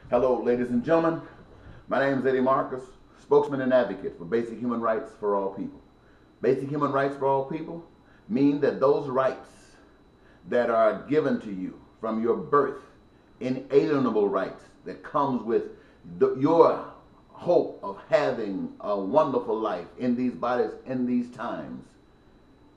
Hello, ladies and gentlemen. My name is Eddie Marcus, spokesman and advocate for basic human rights for all people. Basic human rights for all people mean that those rights that are given to you from your birth, inalienable rights that comes with your hope of having a wonderful life in these bodies, in these times,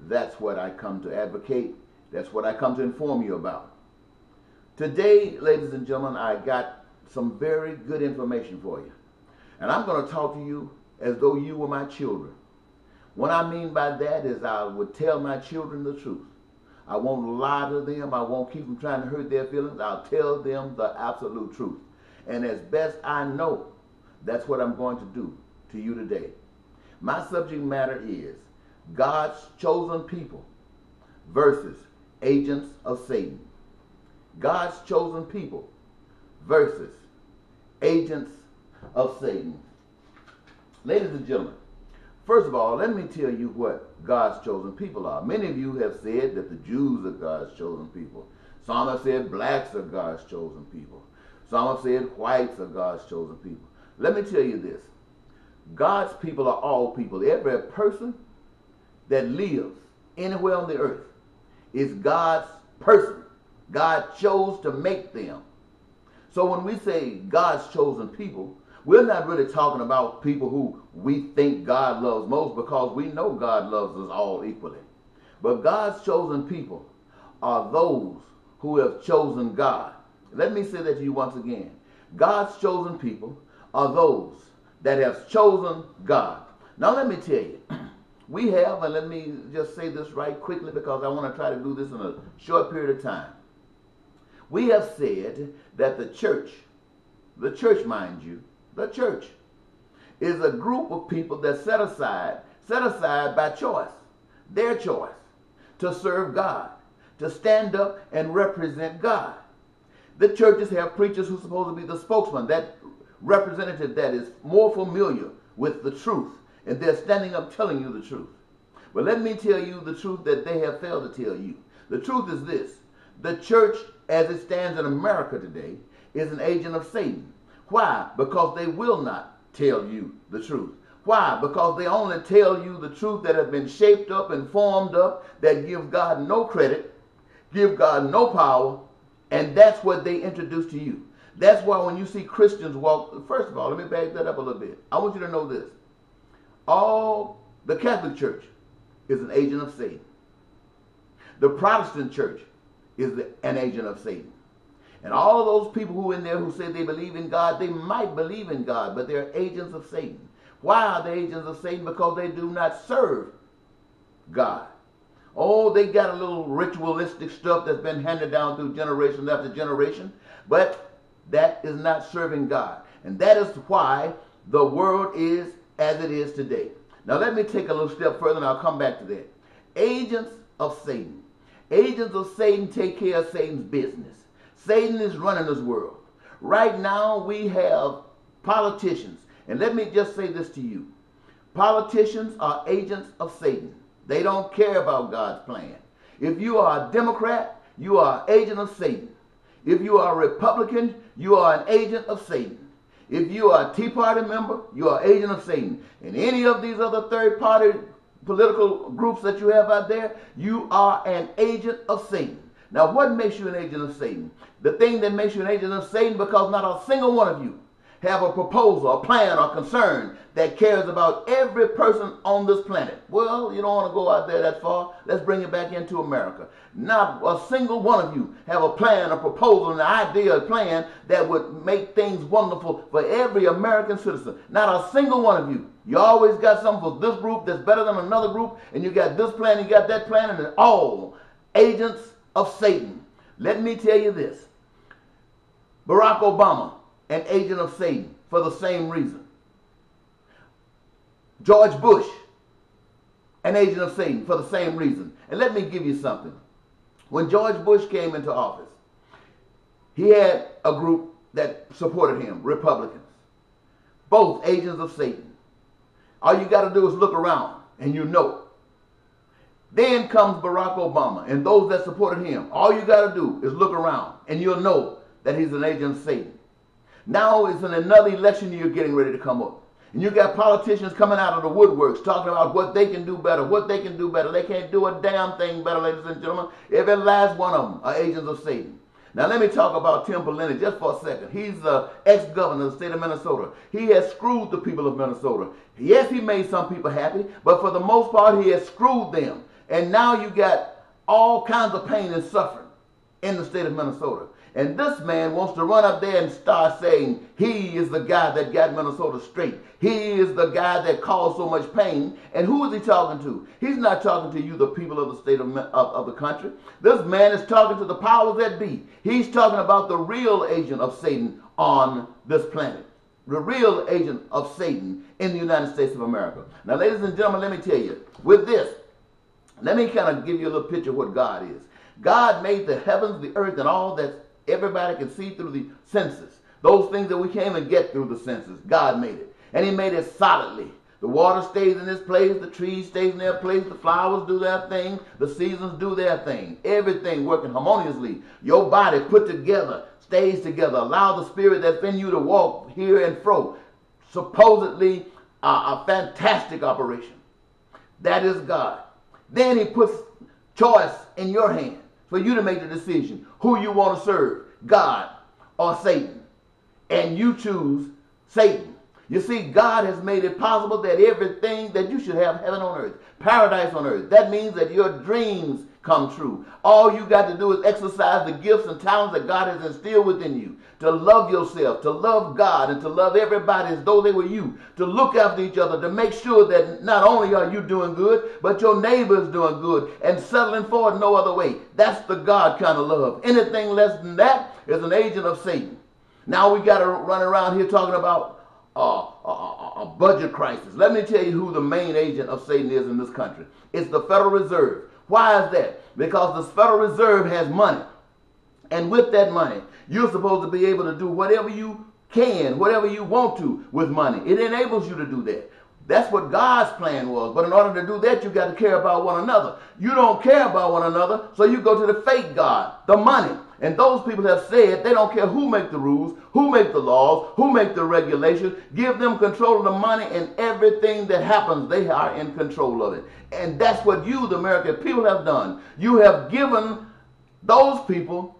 that's what I come to advocate. That's what I come to inform you about. Today, ladies and gentlemen, I got some very good information for you. And I'm going to talk to you as though you were my children. What I mean by that is I would tell my children the truth. I won't lie to them. I won't keep them trying to hurt their feelings. I'll tell them the absolute truth. And as best I know, that's what I'm going to do to you today. My subject matter is God's chosen people versus agents of Satan. God's chosen people versus agents of Satan. Ladies and gentlemen, first of all, let me tell you what God's chosen people are. Many of you have said that the Jews are God's chosen people. Some have said blacks are God's chosen people. Some have said whites are God's chosen people. Let me tell you this. God's people are all people. Every person that lives anywhere on the earth is God's person. God chose to make them. So when we say God's chosen people, we're not really talking about people who we think God loves most, because we know God loves us all equally. But God's chosen people are those who have chosen God. Let me say that to you once again. God's chosen people are those that have chosen God. Now let me tell you, we have, and let me just say this right quickly because I want to try to do this in a short period of time. We have said that the church, mind you, the church is a group of people that set aside by choice, their choice, to serve God, to stand up and represent God. The churches have preachers who are supposed to be the spokesman, that representative that is more familiar with the truth, and they're standing up telling you the truth. But let me tell you the truth that they have failed to tell you. The truth is this. The church, as it stands in America today, is an agent of Satan. Why? Because they will not tell you the truth. Why? Because they only tell you the truth that have been shaped up and formed up, that give God no credit, give God no power, and that's what they introduce to you. That's why when you see Christians walk, first of all, let me back that up a little bit. I want you to know this. The Catholic Church is an agent of Satan. The Protestant Church is an agent of Satan. And all of those people who are in there who say they believe in God, they might believe in God, but they're agents of Satan. Why are they agents of Satan? Because they do not serve God. Oh, they got a little ritualistic stuff that's been handed down through generation after generation, but that is not serving God. And that is why the world is as it is today. Now let me take a little step further and I'll come back to that. Agents of Satan. Agents of Satan take care of Satan's business. Satan is running this world. Right now we have politicians. And let me just say this to you. Politicians are agents of Satan. They don't care about God's plan. If you are a Democrat, you are an agent of Satan. If you are a Republican, you are an agent of Satan. If you are a Tea Party member, you are an agent of Satan. And any of these other third-party political groups that you have out there, you are an agent of Satan. Now, what makes you an agent of Satan? The thing that makes you an agent of Satan, because not a single one of you have a proposal, a plan, or concern that cares about every person on this planet. Well, you don't want to go out there that far. Let's bring it back into America. Not a single one of you have a plan, a proposal, an idea, a plan that would make things wonderful for every American citizen. Not a single one of you. You always got something for this group that's better than another group, and you got this plan, you got that plan, and they're all agents of Satan. Let me tell you this. Barack Obama, an agent of Satan for the same reason. George Bush, an agent of Satan for the same reason. And let me give you something. When George Bush came into office, he had a group that supported him, Republicans. Both agents of Satan. All you got to do is look around and you know. Then comes Barack Obama and those that supported him. All you got to do is look around and you'll know that he's an agent of Satan. Now it's in another election year getting ready to come up. And you got politicians coming out of the woodworks talking about what they can do better, what they can do better. They can't do a damn thing better, ladies and gentlemen. Every last one of them are agents of Satan. Now let me talk about Tim Pawlenty just for a second. He's the ex-governor of the state of Minnesota. He has screwed the people of Minnesota. Yes, he made some people happy, but for the most part, he has screwed them. And now you got all kinds of pain and suffering in the state of Minnesota. And this man wants to run up there and start saying he is the guy that got Minnesota straight. He is the guy that caused so much pain. And who is he talking to? He's not talking to you, the people of the state of the country. This man is talking to the powers that be. He's talking about the real agent of Satan on this planet. The real agent of Satan in the United States of America. Now, ladies and gentlemen, let me tell you, with this, let me kind of give you a little picture of what God is. God made the heavens, the earth, and all that everybody can see through the senses. Those things that we can't even get through the senses. God made it. And he made it solidly. The water stays in its place. The trees stays in their place. The flowers do their thing. The seasons do their thing. Everything working harmoniously. Your body put together, stays together. Allow the spirit that's in you to walk here and fro. Supposedly a fantastic operation. That is God. Then he puts choice in your hand for you to make the decision who you want to serve, God or Satan. And you choose Satan. You see, God has made it possible that everything that you should have heaven on earth, paradise on earth. That means that your dreams come true. All you got to do is exercise the gifts and talents that God has instilled within you. To love yourself, to love God, and to love everybody as though they were you. To look after each other, to make sure that not only are you doing good, but your neighbor is doing good, and settling for it no other way. That's the God kind of love. Anything less than that is an agent of Satan. Now we got to run around here talking about a budget crisis. Let me tell you who the main agent of Satan is in this country. It's the Federal Reserve. Why is that? Because the Federal Reserve has money. And with that money, you're supposed to be able to do whatever you can, whatever you want to with money. It enables you to do that. That's what God's plan was. But in order to do that, you got to care about one another. You don't care about one another, so you go to the fake God, the money. And those people have said they don't care who make the rules, who make the laws, who make the regulations. Give them control of the money, and everything that happens, they are in control of it. And that's what you, the American people, have done. You have given those people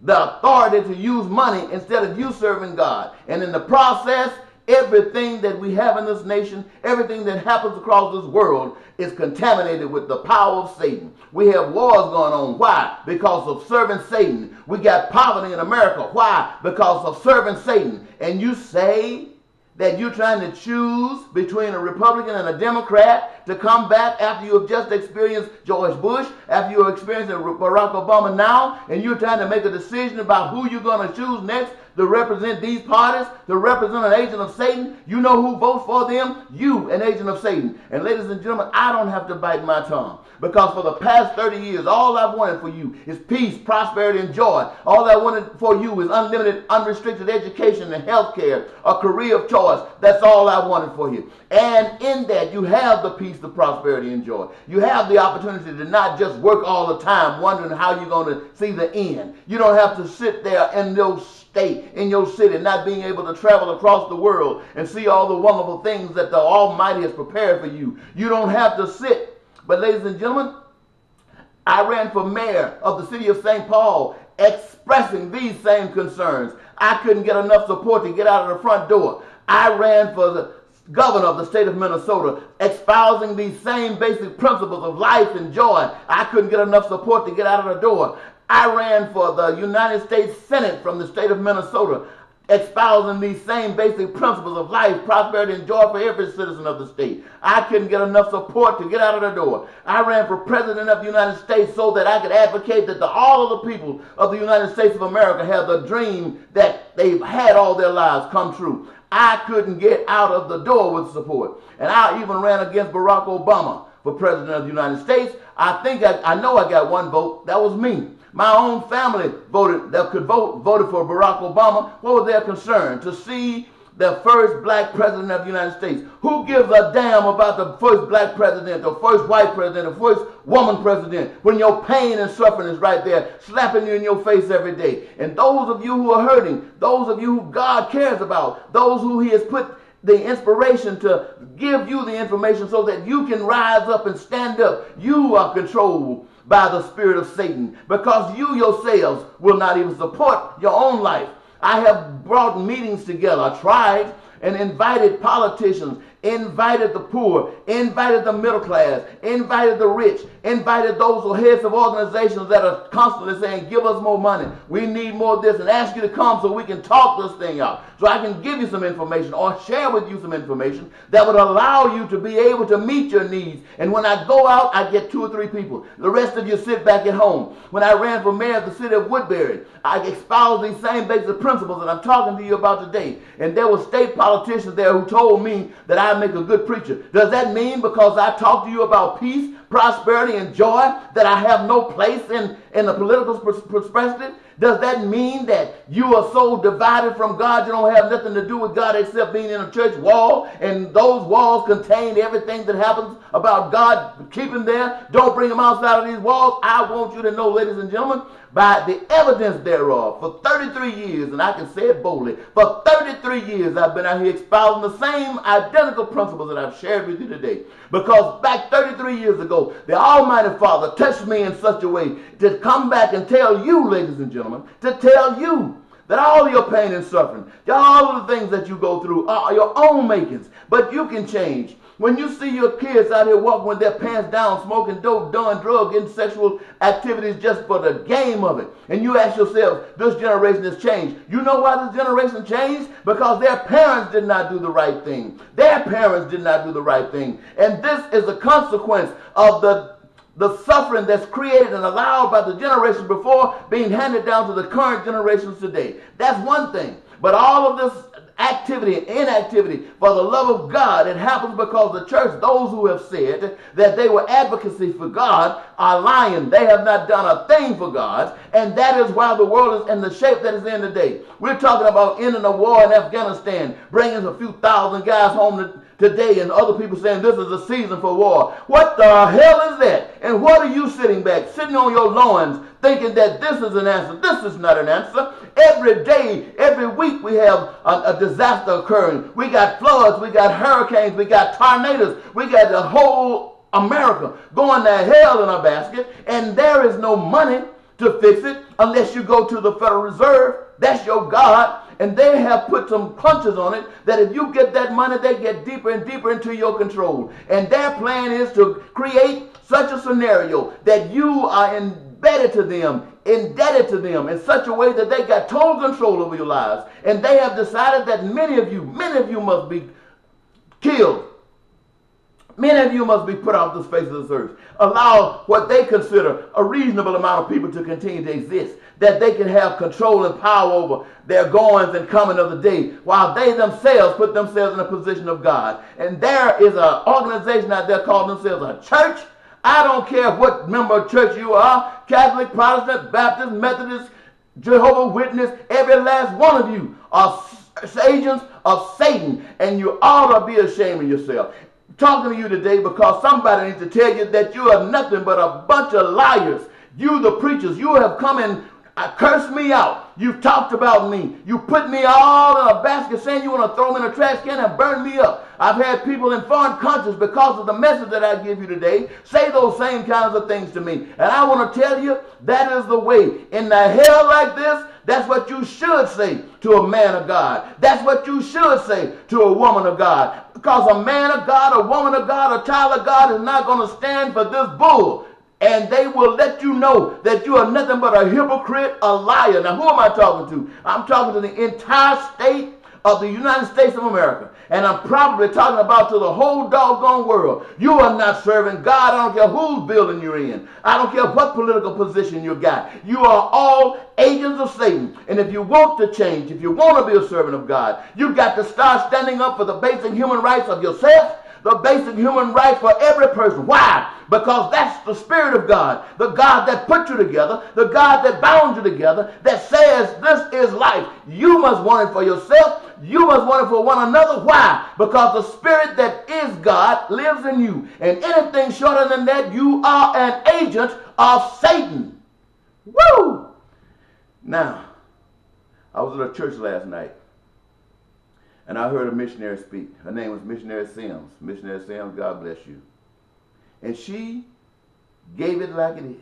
the authority to use money instead of you serving God. And in the process, everything that we have in this nation, everything that happens across this world is contaminated with the power of Satan. We have wars going on. Why? Because of serving Satan. We got poverty in America. Why? Because of serving Satan. And you say that you're trying to choose between a Republican and a Democrat to come back after you have just experienced George Bush, after you have experienced Barack Obama now, and you're trying to make a decision about who you're going to choose next to represent these parties, to represent an agent of Satan. You know who votes for them? You, an agent of Satan. And ladies and gentlemen, I don't have to bite my tongue. Because for the past 30 years, all I've wanted for you is peace, prosperity, and joy. All I wanted for you is unlimited, unrestricted education and health care, a career of choice. That's all I wanted for you. And in that, you have the peace, the prosperity, and joy. You have the opportunity to not just work all the time wondering how you're going to see the end. You don't have to sit there in those state, in your city, not being able to travel across the world and see all the wonderful things that the Almighty has prepared for you. You don't have to sit. But ladies and gentlemen, I ran for mayor of the city of St. Paul expressing these same concerns. I couldn't get enough support to get out of the front door. I ran for the governor of the state of Minnesota, espousing these same basic principles of life and joy. I couldn't get enough support to get out of the door. I ran for the United States Senate from the state of Minnesota, espousing these same basic principles of life, prosperity, and joy for every citizen of the state. I couldn't get enough support to get out of the door. I ran for president of the United States so that I could advocate that all of the people of the United States of America have the dream that they've had all their lives come true. I couldn't get out of the door with support. And I even ran against Barack Obama for president of the United States. I know I got one vote. That was me. My own family voted for Barack Obama. What was their concern? To see the first black president of the United States. Who gives a damn about the first black president, the first white president, the first woman president, when your pain and suffering is right there, slapping you in your face every day? And those of you who are hurting, those of you who God cares about, those who he has put the inspiration to give you the information so that you can rise up and stand up, you are controlled by the spirit of Satan, because you yourselves will not even support your own life. I have brought meetings together, tried and invited politicians, invited the poor, invited the middle class, invited the rich, invited those who are heads of organizations that are constantly saying, give us more money, we need more of this, and ask you to come so we can talk this thing out, so I can give you some information or share with you some information that would allow you to be able to meet your needs. And when I go out, I get 2 or 3 people. The rest of you sit back at home. When I ran for mayor of the city of Woodbury, I espoused these same basic principles that I'm talking to you about today. And there were state politicians there who told me that I make a good preacher. Does that mean because I talk to you about peace, prosperity, and joy that I have no place in the political perspective? Does that mean that you are so divided from God you don't have nothing to do with God except being in a church wall, and those walls contain everything that happens about God? Keep him there. Don't bring him outside of these walls. I want you to know, ladies and gentlemen, by the evidence thereof, for 33 years, and I can say it boldly, for 33 years I've been out here espousing the same identical principles that I've shared with you today. Because back 33 years ago, the Almighty Father touched me in such a way to come back and tell you, ladies and gentlemen, to tell you that all your pain and suffering, all of the things that you go through are your own makings, but you can change. When you see your kids out here walking with their pants down, smoking dope, doing drugs, getting sexual activities just for the game of it, and you ask yourself, this generation has changed. You know why this generation changed? Because their parents did not do the right thing. Their parents did not do the right thing. And this is a consequence of the suffering that's created and allowed by the generation before being handed down to the current generations today. That's one thing. But all of this activity and inactivity for the love of God, it happens because the church, those who have said that they were advocacy for God, are lying. They have not done a thing for God, and that is why the world is in the shape that it's in today. We're talking about ending a war in Afghanistan, bringing a few thousand guys home today, and other people saying this is a season for war. What the hell is that? And what are you sitting back, sitting on your loins, thinking that this is an answer? This is not an answer. Every day, every week, we have a disaster occurring. We got floods, we got hurricanes, we got tornadoes, we got the whole America going to hell in a basket, and there is no money to fix it unless you go to the Federal Reserve. That's your God. And they have put some punches on it that if you get that money, they get deeper and deeper into your control. And their plan is to create such a scenario that you are indebted to them in such a way that they got total control over your lives. And they have decided that many of you must be killed. Many of you must be put off the face of this earth. Allow what they consider a reasonable amount of people to continue to exist, that they can have control and power over their goings and coming of the day, while they themselves put themselves in a position of God. And there is an organization out there called themselves a church. I don't care what member of church you are, Catholic, Protestant, Baptist, Methodist, Jehovah's Witness, every last one of you are agents of Satan, and you ought to be ashamed of yourself. Talking to you today because somebody needs to tell you that you are nothing but a bunch of liars. You, the preachers, you have come and cursed me out. You've talked about me. You put me all in a basket saying you want to throw me in a trash can and burn me up. I've had people in foreign countries, because of the message that I give you today, say those same kinds of things to me. And I want to tell you, that is the way. In the hell like this, that's what you should say to a man of God. That's what you should say to a woman of God. Because a man of God, a woman of God, a child of God is not going to stand for this bull. And they will let you know that you are nothing but a hypocrite, a liar. Now, who am I talking to? I'm talking to the entire state of the United States of America. And I'm probably talking about to the whole doggone world. You are not serving God. I don't care whose building you're in. I don't care what political position you got. You are all agents of Satan. And if you want to change, if you want to be a servant of God, you've got to start standing up for the basic human rights of yourself, the basic human rights for every person. Why? Because that's the Spirit of God, the God that put you together, the God that bound you together, that says this is life. You must want it for yourself. you must want it for one another. Why? Because the spirit that is God lives in you. And anything shorter than that, you are an agent of Satan. Woo! Now, I was at a church last night, and I heard a missionary speak. Her name was Missionary Sims. Missionary Sims, God bless you. And she gave it like it is.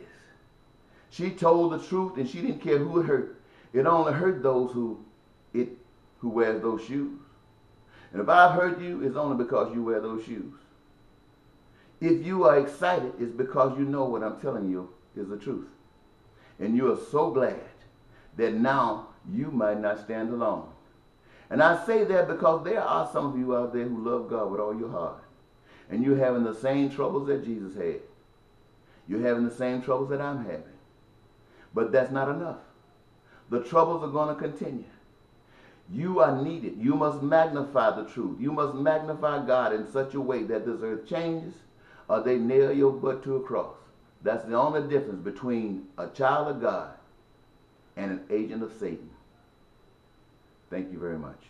She told the truth, and she didn't care who it hurt. It only hurt those who wears those shoes. And if I've hurt you, it's only because you wear those shoes. If you are excited, it's because you know what I'm telling you is the truth. And you are so glad that now you might not stand alone. And I say that because there are some of you out there who love God with all your heart. And you're having the same troubles that Jesus had. You're having the same troubles that I'm having. But that's not enough. The troubles are going to continue. You are needed. You must magnify the truth. You must magnify God in such a way that this earth changes or they nail your butt to a cross. That's the only difference between a child of God and an agent of Satan. Thank you very much.